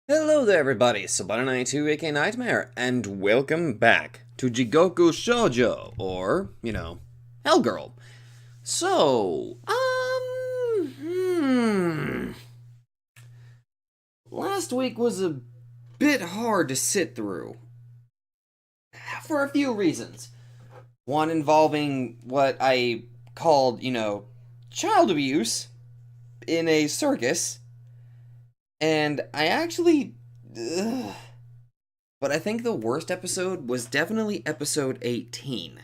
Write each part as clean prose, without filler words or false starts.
Hello there everybody, Sabana92 aka Nightmare, and welcome back to Jigoku Shoujo, or, Hell Girl. So, last week was a bit hard to sit through, for a few reasons. One involving what I called, child abuse in a circus, and I actually... Ugh, but I think the worst episode was definitely episode 18.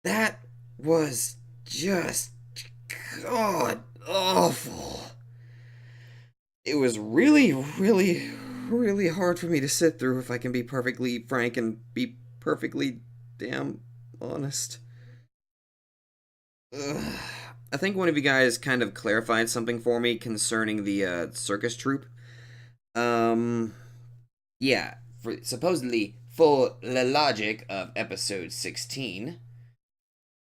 That was just god awful. It was really, really, really hard for me to sit through, if I can be perfectly frank and be perfectly damn honest. Ugh. I think one of you guys kind of clarified something for me concerning the circus troupe. Um, yeah, supposedly for the logic of episode 16,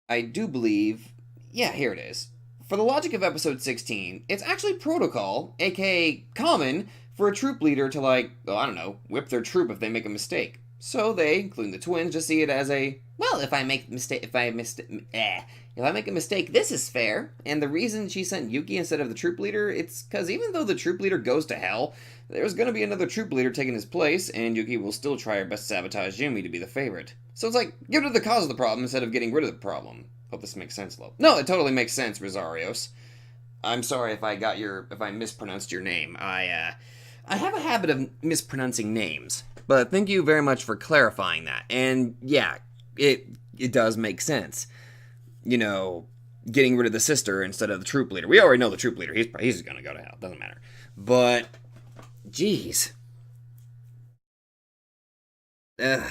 I do believe. Yeah, here it is. For the logic of episode 16, it's actually protocol, aka common, for a troop leader to, I don't know, whip their troop if they make a mistake. So they, including the twins, just see it as a, well, if I make a mistake, this is fair. And the reason she sent Yuki instead of the troop leader, it's because even though the troop leader goes to hell, there's gonna be another troop leader taking his place, and Yuki will still try her best to sabotage Jimmy to be the favorite. So it's like, get rid of the cause of the problem instead of getting rid of the problem. Hope this makes sense, Lo. No, it totally makes sense, Rosarios. I'm sorry if I mispronounced your name. I have a habit of mispronouncing names, but thank you very much for clarifying that. And yeah, it does make sense. Getting rid of the sister instead of the troop leader. We already know the troop leader. He's gonna go to hell. Doesn't matter. But, jeez. Ugh.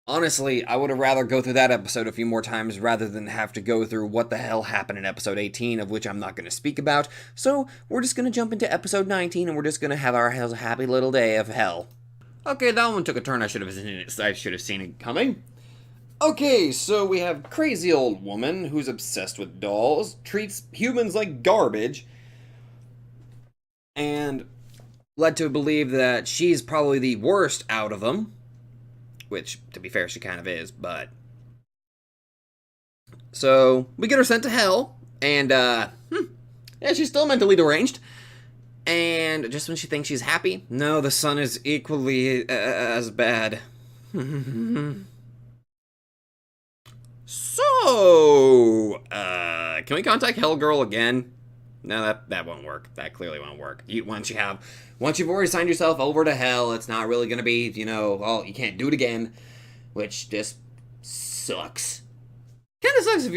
Honestly, I would have rather go through that episode a few more times rather than have to go through what the hell happened in episode 18, of which I'm not going to speak about. So, we're just going to jump into episode 19, and we're just going to have our happy little day of hell. Okay, that one took a turn I should have seen it coming. Okay, so we have crazy old woman who's obsessed with dolls, treats humans like garbage, and led to believe that she's probably the worst out of them. Which, to be fair, she kind of is, but... So, we get her sent to hell, and, yeah, she's still mentally deranged. And just when she thinks she's happy, no, the sun is equally as bad. So, can we contact Hell Girl again? No, that won't work. That clearly won't work. Once you've already signed yourself over to hell, it's not really gonna be, well, you can't do it again, which just sucks. Kind of sucks if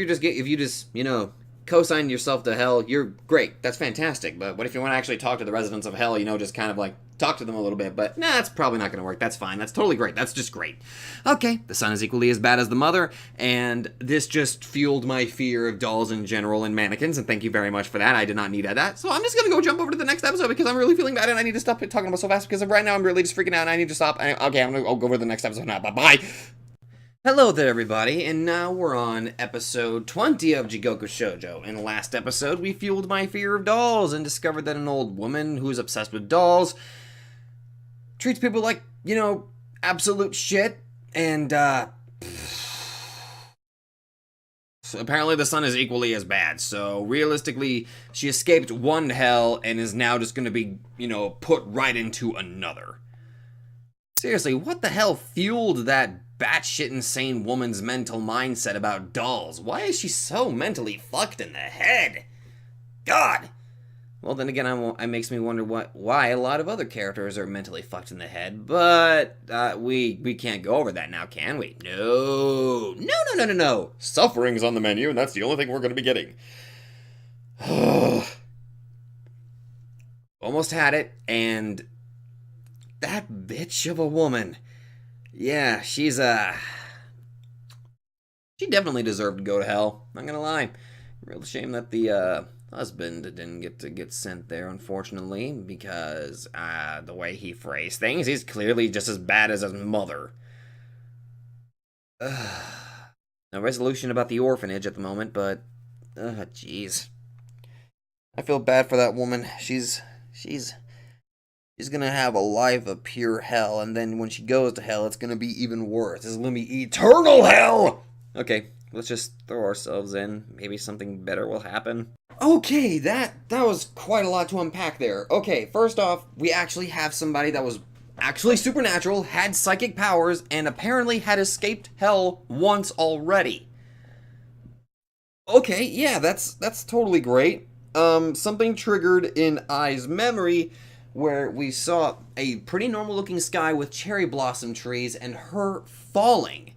you just co-sign yourself to hell. You're great. That's fantastic. But what if you want to actually talk to the residents of hell? Just kind of like talk to them a little bit. But nah, that's probably not gonna work. That's fine. That's totally great. That's just great. Okay, the son is equally as bad as the mother, and this just fueled my fear of dolls in general and mannequins. And thank you very much for that. I did not need that. So I'm just gonna go jump over to the next episode because I'm really feeling bad and I need to stop talking about so fast because right now I'm really just freaking out and I need to stop. Okay, I'll go over to the next episode now. Bye bye. Hello there, everybody, and now we're on episode 20 of Jigoku Shoujo. In the last episode, we fueled my fear of dolls and discovered that an old woman who's obsessed with dolls treats people like, absolute shit, and, so apparently the son is equally as bad, so realistically, she escaped one hell and is now just gonna be, put right into another. Seriously, what the hell fueled that batshit insane woman's mental mindset about dolls? Why is she so mentally fucked in the head? God! Well, then again, it makes me wonder why a lot of other characters are mentally fucked in the head, but we can't go over that now, can we? No. Suffering's on the menu, and that's the only thing we're going to be getting. Almost had it, and that bitch of a woman. Yeah, she definitely deserved to go to hell. Not gonna lie. Real shame that the husband didn't get sent there, unfortunately, because the way he phrased things, he's clearly just as bad as his mother. No resolution about the orphanage at the moment, but jeez. I feel bad for that woman. She's she's gonna have a life of pure hell, and then when she goes to hell, it's gonna be even worse. It's gonna be eternal hell! Okay, let's just throw ourselves in. Maybe something better will happen. Okay, that was quite a lot to unpack there. Okay, first off, we actually have somebody that was actually supernatural, had psychic powers, and apparently had escaped hell once already. Okay, yeah, that's totally great. Something triggered in Ai's memory where we saw a pretty normal looking sky with cherry blossom trees and her falling.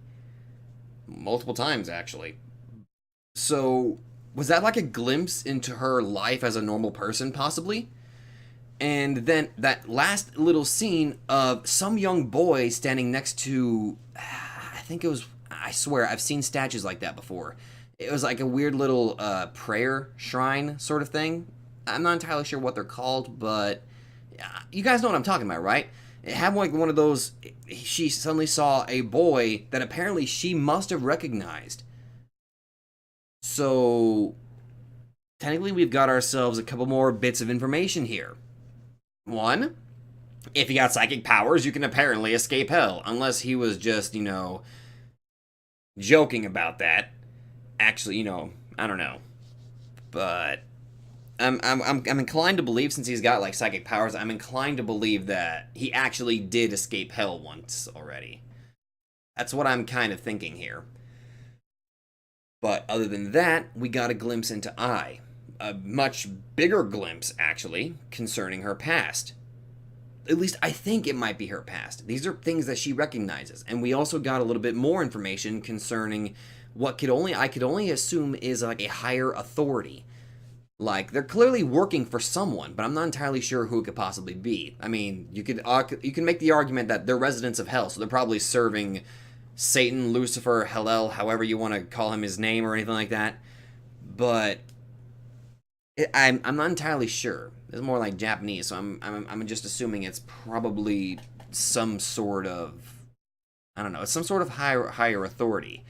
Multiple times, actually. So, was that like a glimpse into her life as a normal person, possibly? And then that last little scene of some young boy standing next to, I think it was, I swear, I've seen statues like that before. It was like a weird little prayer shrine sort of thing. I'm not entirely sure what they're called, but you guys know what I'm talking about, right? It had like one of those, she suddenly saw a boy that apparently she must have recognized. So, technically we've got ourselves a couple more bits of information here. One, if he got psychic powers, you can apparently escape hell. Unless he was just, joking about that. Actually, I don't know. But I'm inclined to believe, since he's got like psychic powers, I'm inclined to believe that he actually did escape hell once already. That's what I'm kind of thinking here. But other than that, we got a glimpse into Ai. A much bigger glimpse, actually, concerning her past. At least I think it might be her past. These are things that she recognizes. And we also got a little bit more information concerning what I could only assume is like a higher authority. Like, they're clearly working for someone, but I'm not entirely sure who it could possibly be. I mean, you can make the argument that they're residents of hell, so they're probably serving Satan, Lucifer, Hellel, however you want to call him, his name or anything like that. But I'm not entirely sure. It's more like Japanese, so I'm just assuming it's probably some sort of, I don't know, it's some sort of higher authority.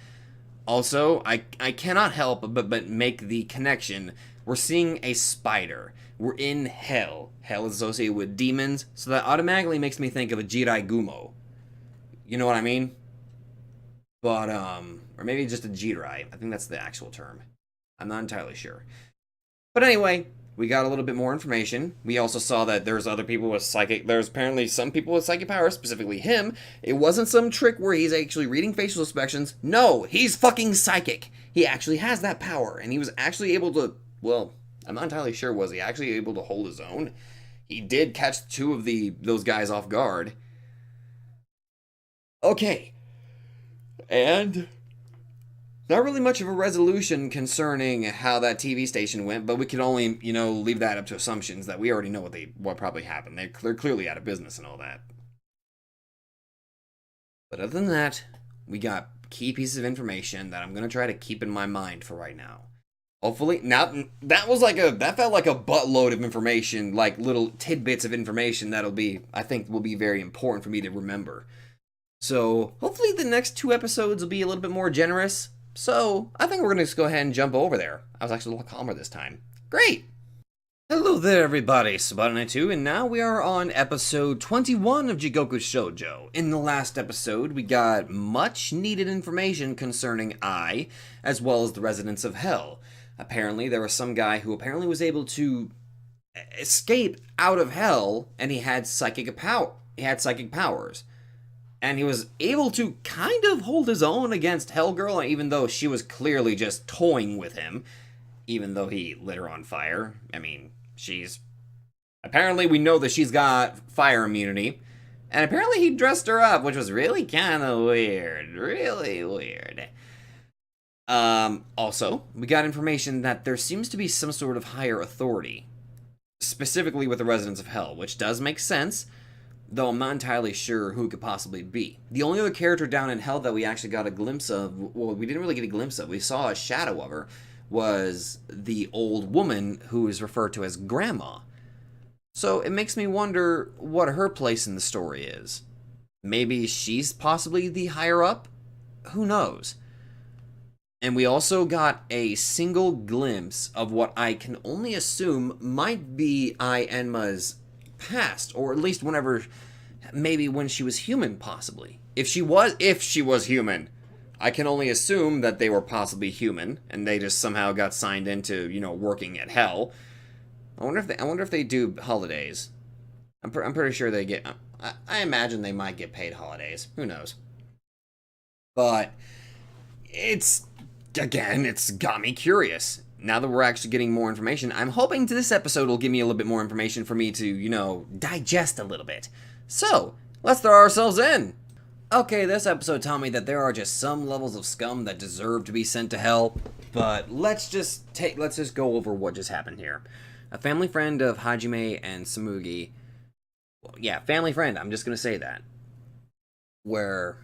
Also, I cannot help but make the connection. We're seeing a spider. We're in hell. Hell is associated with demons, so that automatically makes me think of a Jirai Gumo. You know what I mean? But, or maybe just a Jirai. I think that's the actual term. I'm not entirely sure. But anyway, we got a little bit more information. We also saw that there's other people with psychic, there's apparently some people with psychic powers, specifically him. It wasn't some trick where he's actually reading facial expressions. No, he's fucking psychic. He actually has that power, and he was actually able to, well, I'm not entirely sure, was he actually able to hold his own? He did catch two of those guys off guard. Okay. And not really much of a resolution concerning how that TV station went, but we can only, leave that up to assumptions that we already know what probably happened. They're clearly out of business and all that. But other than that, we got key pieces of information that I'm going to try to keep in my mind for right now. Hopefully, now, that felt like a buttload of information, like little tidbits of information I think will be very important for me to remember. So, hopefully the next 2 episodes will be a little bit more generous. So, I think we're going to just go ahead and jump over there. I was actually a little calmer this time. Great! Hello there, everybody. Sabatana2, and now we are on episode 21 of Jigoku Shoujo. In the last episode, we got much needed information concerning Ai, as well as the residents of Hell. Apparently, there was some guy who apparently was able to escape out of Hell, and he had psychic powers. And he was able to kind of hold his own against Hellgirl, even though she was clearly just toying with him. Even though he lit her on fire. I mean, apparently we know that she's got fire immunity. And apparently he dressed her up, which was really kind of weird. Really weird. Also, we got information that there seems to be some sort of higher authority. Specifically with the residents of Hell, which does make sense. Though I'm not entirely sure who it could possibly be. The only other character down in Hell that we actually got a glimpse of, well, we didn't really get a glimpse of, we saw a shadow of her, was the old woman who is referred to as Grandma. So it makes me wonder what her place in the story is. Maybe she's possibly the higher up? Who knows? And we also got a single glimpse of what I can only assume might be Ai Enma's past, or at least whenever, maybe when she was human, possibly. If she was human, I can only assume that they were possibly human, and they just somehow got signed into, working at hell. I wonder if they do holidays. I'm pretty sure they get. I imagine they might get paid holidays. Who knows? But it's got me curious. Now that we're actually getting more information, I'm hoping this episode will give me a little bit more information for me to, digest a little bit. So, let's throw ourselves in. Okay, this episode taught me that there are just some levels of scum that deserve to be sent to hell, but let's just go over what just happened here. A family friend of Hajime and Samugi, family friend, I'm just gonna say that, were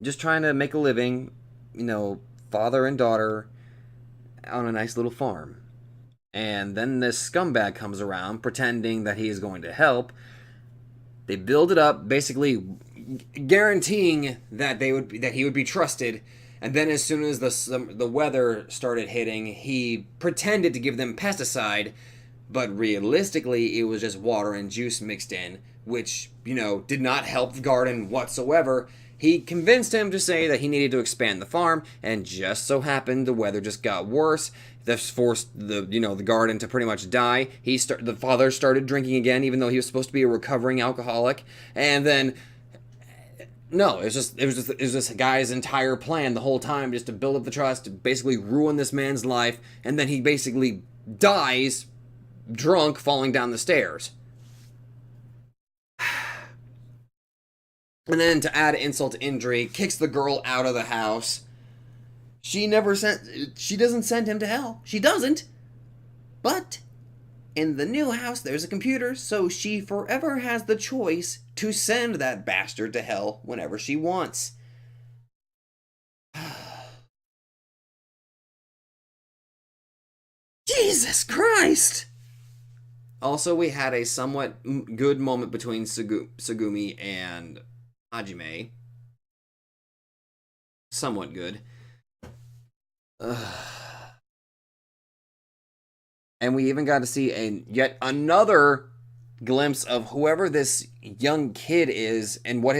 just trying to make a living, father and daughter on a nice little farm. And then this scumbag comes around pretending that he is going to help. They build it up, basically guaranteeing that he would be trusted. And then as soon as the weather started hitting, he pretended to give them pesticide, but realistically it was just water and juice mixed in, which, did not help the garden whatsoever. He convinced him to say that he needed to expand the farm, and just so happened the weather just got worse. This forced the garden to pretty much die. The father started drinking again, even though he was supposed to be a recovering alcoholic. And then, no, it was this guy's entire plan the whole time, just to build up the trust, to basically ruin this man's life, and then he basically dies drunk, falling down the stairs. And then to add insult to injury, kicks the girl out of the house. She doesn't send him to hell. She doesn't. But in the new house, there's a computer, so she forever has the choice to send that bastard to hell whenever she wants. Jesus Christ! Also, we had a somewhat good moment between Tsugumi and Hajime. Somewhat good. And we even got to see yet another glimpse of whoever this young kid is and what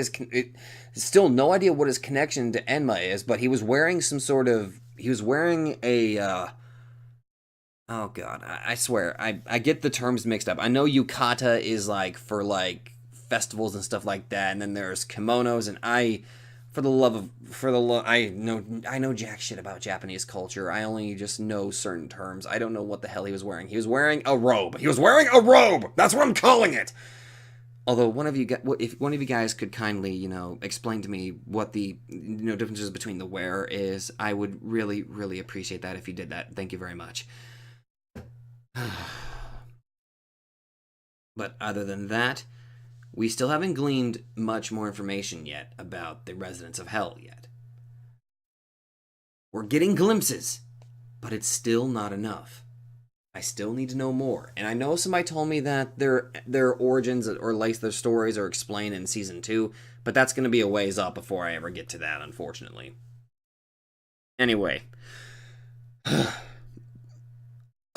still no idea what his connection to Enma is, but he was wearing a oh god, I swear, I get the terms mixed up. I know yukata is for festivals and stuff like that, and then there's kimonos, and I know jack shit about Japanese culture. I only just know certain terms. I don't know what the hell he was wearing. He was wearing a robe. That's what I'm calling it. Although if one of you guys could kindly, explain to me what the differences between the wear is, I would really, really appreciate that if you did that. Thank you very much. But other than that, we still haven't gleaned much more information yet about the residents of hell yet. We're getting glimpses, but it's still not enough. I still need to know more. And I know somebody told me that their origins, or at least their stories, are explained in Season 2, but that's going to be a ways up before I ever get to that, unfortunately. Anyway.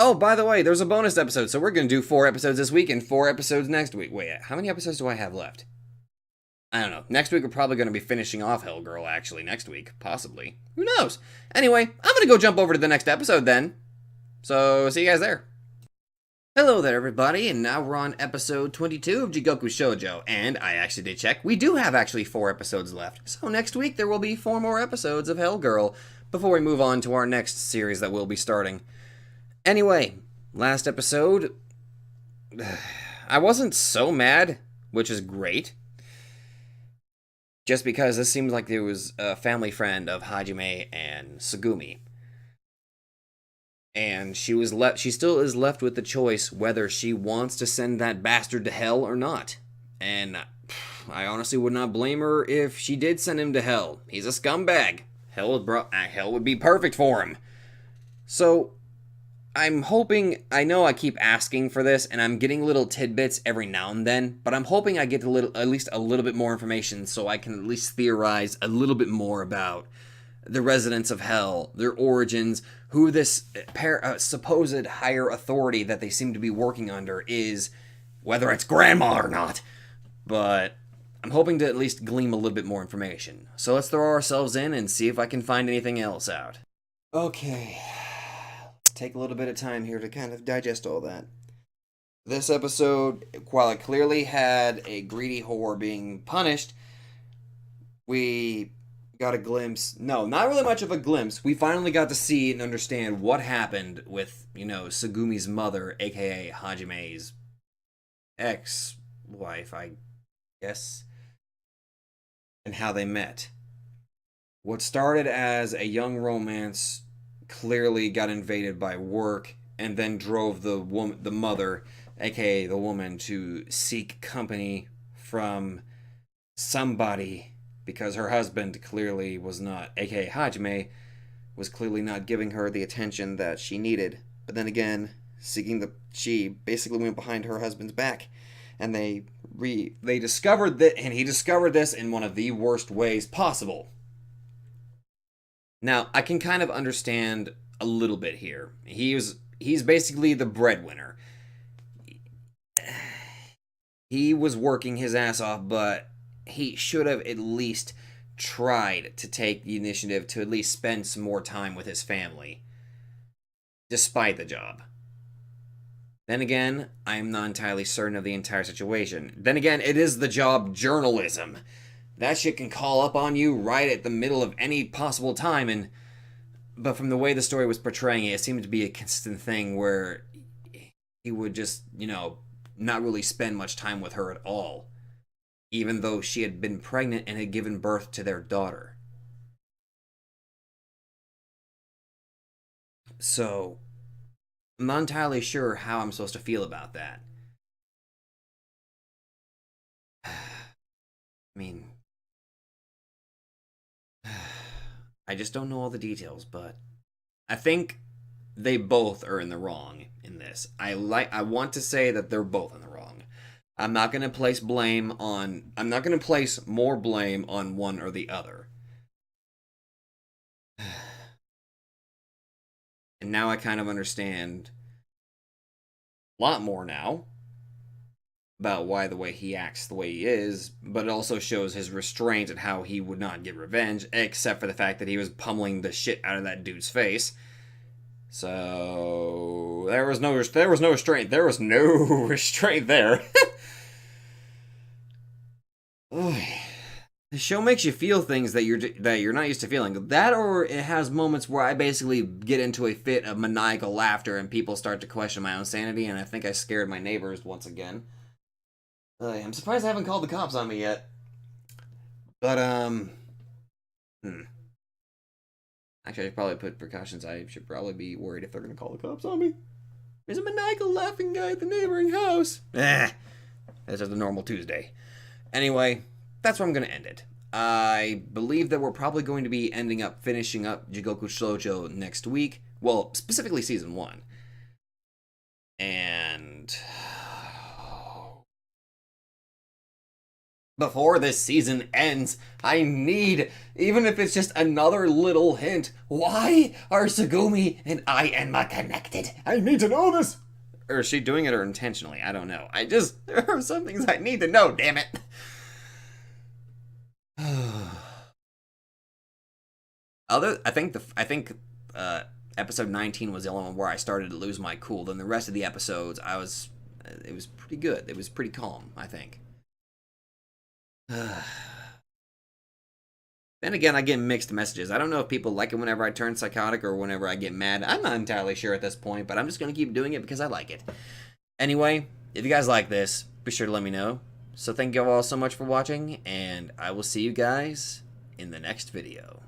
Oh, by the way, there's a bonus episode, so we're going to do 4 episodes this week and 4 episodes next week. Wait, how many episodes do I have left? I don't know. Next week we're probably going to be finishing off Hellgirl, actually, next week. Possibly. Who knows? Anyway, I'm going to go jump over to the next episode then. So, see you guys there. Hello there, everybody, and now we're on episode 22 of Jigoku Shoujo, and I actually did check. We do have actually 4 episodes left, so next week there will be 4 more episodes of Hellgirl before we move on to our next series that we'll be starting. Anyway, last episode, I wasn't so mad, which is great. Just because this seems like there was a family friend of Hajime and Tsugumi. And she still is left with the choice whether she wants to send that bastard to hell or not. And I honestly would not blame her if she did send him to hell. He's a scumbag. Hell would be perfect for him. So I'm hoping, I know I keep asking for this, and I'm getting little tidbits every now and then, but I'm hoping I get at least a little bit more information so I can at least theorize a little bit more about the residents of hell, their origins, who this supposed higher authority that they seem to be working under is, whether it's grandma or not. But I'm hoping to at least glean a little bit more information. So let's throw ourselves in and see if I can find anything else out. Okay. Take a little bit of time here to kind of digest all that. This episode, while it clearly had a greedy whore being punished, we got a glimpse. No, not really much of a glimpse. We finally got to see and understand what happened with, Segumi's mother, aka Hajime's ex-wife, I guess, and how they met. What started as a young romance clearly got invaded by work and then drove the mother, aka the woman, to seek company from somebody because her husband clearly was not, aka Hajime, was clearly not giving her the attention that she needed. But then again, she basically went behind her husband's back, and they discovered that, and he discovered this in one of the worst ways possible. Now, I can kind of understand a little bit here. He's basically the breadwinner. He was working his ass off, but he should have at least tried to take the initiative to at least spend some more time with his family, despite the job. Then again, I am not entirely certain of the entire situation. Then again, it is the job journalism. That shit can call up on you right at the middle of any possible time, but from the way the story was portraying it, it seemed to be a consistent thing where he would just, not really spend much time with her at all, even though she had been pregnant and had given birth to their daughter. So, I'm not entirely sure how I'm supposed to feel about that. I mean, I just don't know all the details, but I think they both are in the wrong in this. I want to say that they're both in the wrong. I'm not going to place more blame on one or the other. And now I kind of understand a lot more now about why the way he acts the way he is, but it also shows his restraint and how he would not get revenge, except for the fact that he was pummeling the shit out of that dude's face. So there was no restraint. There was no restraint there. The show makes you feel things that you're not used to feeling. That, or it has moments where I basically get into a fit of maniacal laughter and people start to question my own sanity, and I think I scared my neighbors once again. I'm surprised I haven't called the cops on me yet. But, Actually, I should probably put precautions. I should probably be worried if they're going to call the cops on me. There's a maniacal laughing guy at the neighboring house. That's just a normal Tuesday. Anyway, that's where I'm going to end it. I believe that we're probably going to be finishing up Jigoku Shoujo next week. Well, specifically Season 1. And before this season ends, I need, even if it's just another little hint, why are Segumi and Enma connected? I need to know this! Or is she doing it or intentionally? I don't know. There are some things I need to know, damn it! I think episode 19 was the only one where I started to lose my cool. Then the rest of the episodes, it was pretty good. It was pretty calm, I think. Then again, I get mixed messages. I don't know if people like it whenever I turn psychotic or whenever I get mad. I'm not entirely sure at this point, but I'm just going to keep doing it because I like it. Anyway, if you guys like this, be sure to let me know. So thank you all so much for watching, and I will see you guys in the next video.